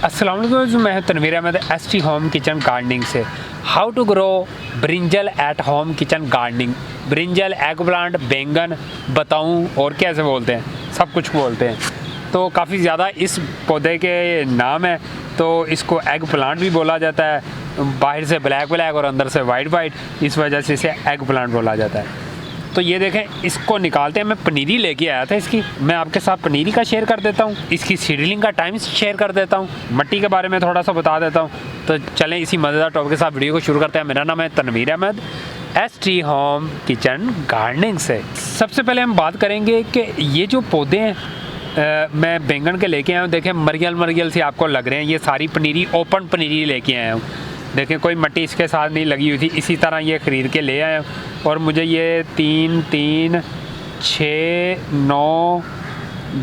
अस्सलाम वालेकुम, मैं Tanveer Ahmed ST home kitchen gardening से। How to grow brinjal at home kitchen gardening. Brinjal, eggplant, बैंगन बताऊं और कैसे बोलते हैं, सब कुछ बोलते हैं। तो काफ़ी ज़्यादा इस पौधे के नाम है। तो इसको एग प्लांट भी बोला जाता है, बाहर से ब्लैक ब्लैक और अंदर से वाइट वाइट, इस वजह से इसे एग प्लांट बोला जाता है। तो ये देखें, इसको निकालते हैं। मैं पनीरी लेके आया था इसकी, मैं आपके साथ पनीरी का शेयर कर देता हूँ, इसकी सीडलिंग का टाइम शेयर कर देता हूँ, मट्टी के बारे में थोड़ा सा बता देता हूँ। तो चलें इसी मज़ेदार टॉपिक के साथ वीडियो को शुरू करते हैं। मेरा नाम है Tanveer Ahmed, ST home kitchen gardening से। सबसे पहले हम बात करेंगे कि ये जो पौधे हैं मैं बैंगन के लेके आया हूँ। देखें मरियल से आपको लग रहे हैं, ये सारी पनीरी ओपन पनीरी लेके आया हूँ। देखें कोई मट्टी इसके साथ नहीं लगी हुई थी, इसी तरह ये ख़रीद के ले आया हूँ। और मुझे ये 3, 6, 9,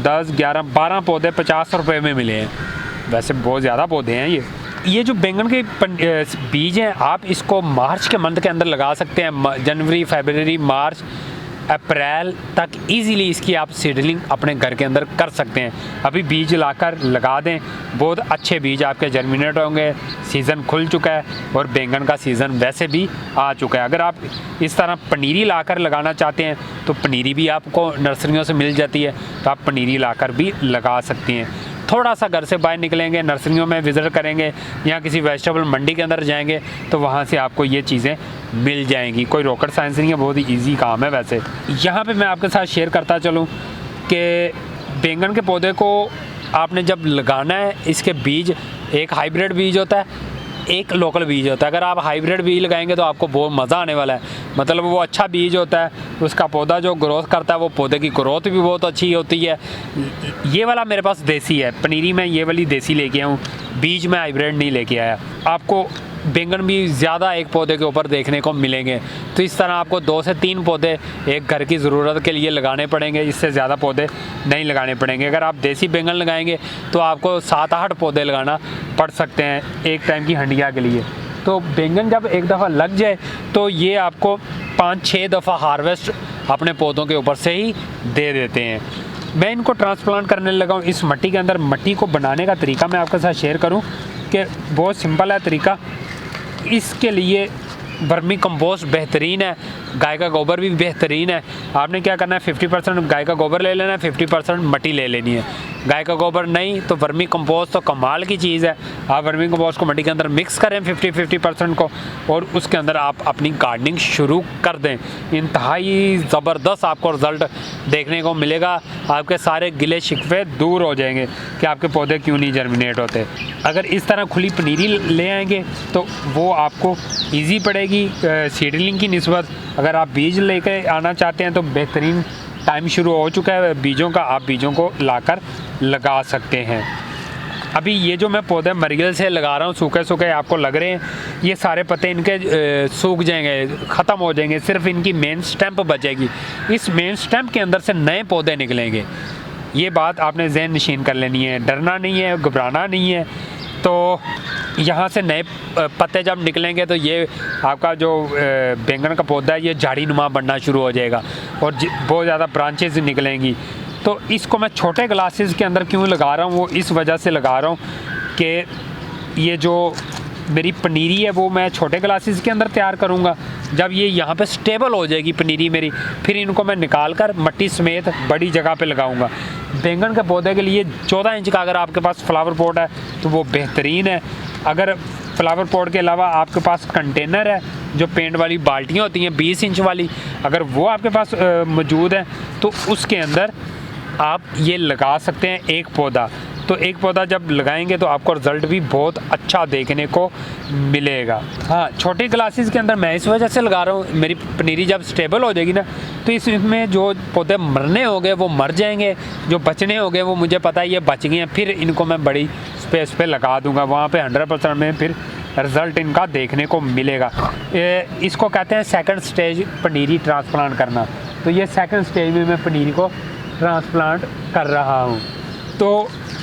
10, 11, 12 पौधे 50 रुपये में मिले हैं। वैसे बहुत ज़्यादा पौधे हैं ये जो बैंगन के बीज हैं, आप इसको मार्च के मंथ के अंदर लगा सकते हैं। जनवरी, फरवरी, मार्च, अप्रैल तक इजीली इसकी आप सीडलिंग अपने घर के अंदर कर सकते हैं। अभी बीज लाकर लगा दें, बहुत अच्छे बीज आपके जर्मिनेट होंगे। सीज़न खुल चुका है और बैंगन का सीज़न वैसे भी आ चुका है। अगर आप इस तरह पनीरी लाकर लगाना चाहते हैं तो पनीरी भी आपको नर्सरियों से मिल जाती है, तो आप पनीरी लाकर भी लगा सकती हैं। थोड़ा सा घर से बाहर निकलेंगे, नर्सरियों में विज़िट करेंगे या किसी वेजिटेबल मंडी के अंदर जाएंगे तो वहाँ से आपको ये चीज़ें मिल जाएंगी। कोई रॉकेट साइंस नहीं है, बहुत ही इजी काम है। वैसे यहाँ पे मैं आपके साथ शेयर करता चलूँ कि बैंगन के पौधे को आपने जब लगाना है, इसके बीज एक हाइब्रिड बीज होता है, एक लोकल बीज होता है। अगर आप हाइब्रिड बीज लगाएंगे तो आपको बहुत मज़ा आने वाला है। मतलब वो अच्छा बीज होता है, उसका पौधा जो ग्रोथ करता है वो पौधे की ग्रोथ भी बहुत अच्छी होती है। ये वाला मेरे पास देसी है, पनीरी में ये वाली देसी लेके आया हूँ, बीज में हाइब्रिड नहीं लेके आया। आपको बैंगन भी ज़्यादा एक पौधे के ऊपर देखने को मिलेंगे। तो इस तरह आपको 2 से 3 पौधे एक घर की ज़रूरत के लिए लगाने पड़ेंगे, इससे ज़्यादा पौधे नहीं लगाने पड़ेंगे। अगर आप देसी बैंगन लगाएंगे तो आपको 7-8 पौधे लगाना पड़ सकते हैं एक टाइम की हंडिया के लिए। तो बैंगन जब एक दफ़ा लग जाए तो ये आपको 5-6 दफ़ा हार्वेस्ट अपने पौधों के ऊपर से ही दे देते हैं। मैं इनको ट्रांसप्लांट करने लगा हूँ इस मट्टी के अंदर। मट्टी को बनाने का तरीका मैं आपके साथ शेयर करूँ कि बहुत सिंपल है तरीका। इसके लिए वर्मी कंपोस्ट बेहतरीन है, गाय का गोबर भी बेहतरीन है। आपने क्या करना है, 50% गाय का गोबर ले लेना है, 50% मट्टी ले लेनी है। गाय का गोबर नहीं तो वर्मी कंपोस्ट तो कमाल की चीज़ है। आप वर्मी कंपोस्ट को मट्टी के अंदर मिक्स करें 50% को, और उसके अंदर आप अपनी गार्डनिंग शुरू कर दें। इंतहाई ज़बरदस्त आपको रिज़ल्ट देखने को मिलेगा। आपके सारे गिले शिकवे दूर हो जाएंगे कि आपके पौधे क्यों नहीं जर्मिनेट होते। अगर इस तरह खुली पनीरी ले आएंगे तो वो आपको ईजी पड़ेगी सीडलिंग की निस्बत। अगर आप बीज लेकर आना चाहते हैं तो बेहतरीन टाइम शुरू हो चुका है बीजों का, आप बीजों को लाकर लगा सकते हैं। अभी ये जो मैं पौधे मरियल से लगा रहा हूँ, सूखे सूखे आपको लग रहे हैं, ये सारे पत्ते इनके सूख जाएंगे, ख़त्म हो जाएंगे, सिर्फ इनकी मेन स्टैम्प बचेगी। इस मेन स्टैम्प के अंदर से नए पौधे निकलेंगे। ये बात आपने ज़हन नशीन कर लेनी है, डरना नहीं है, घबराना नहीं है। तो यहाँ से नए पत्ते जब निकलेंगे तो ये आपका जो बैंगन का पौधा है ये झाड़ी नुमा बनना शुरू हो जाएगा और बहुत ज़्यादा ब्रांचेस निकलेंगी। तो इसको मैं छोटे ग्लासेस के अंदर क्यों लगा रहा हूँ, वो इस वजह से लगा रहा हूँ कि ये जो मेरी पनीरी है वो मैं छोटे ग्लासेस के अंदर तैयार करूँगा। जब ये यहाँ पे स्टेबल हो जाएगी पनीरी मेरी, फिर इनको मैं निकाल कर मट्टी समेत बड़ी जगह पे लगाऊंगा। बैंगन के पौधे के लिए 14 इंच का अगर आपके पास फ्लावर पॉट है तो वो बेहतरीन है। अगर फ्लावर पॉट के अलावा आपके पास कंटेनर है, जो पेंट वाली बाल्टियाँ होती हैं 20 इंच वाली, अगर वो आपके पास मौजूद है तो उसके अंदर आप ये लगा सकते हैं एक पौधा। तो एक पौधा जब लगाएंगे तो आपको रिज़ल्ट भी बहुत अच्छा देखने को मिलेगा। हाँ, छोटे ग्लासेस के अंदर मैं इस वजह से लगा रहा हूँ, मेरी पनीरी जब स्टेबल हो जाएगी ना तो इसमें जो पौधे मरने हो गए वो मर जाएंगे, जो बचने हो गए वो मुझे पता है ये बच गए हैं, फिर इनको मैं बड़ी स्पेस पे लगा दूँगा, वहाँ पे 100% में फिर रिज़ल्ट इनका देखने को मिलेगा। इसको कहते हैं सेकंड स्टेज पनीरी ट्रांसप्लांट करना। तो ये सेकंड स्टेज में मैं पनीरी को ट्रांसप्लांट कर रहा हूँ। तो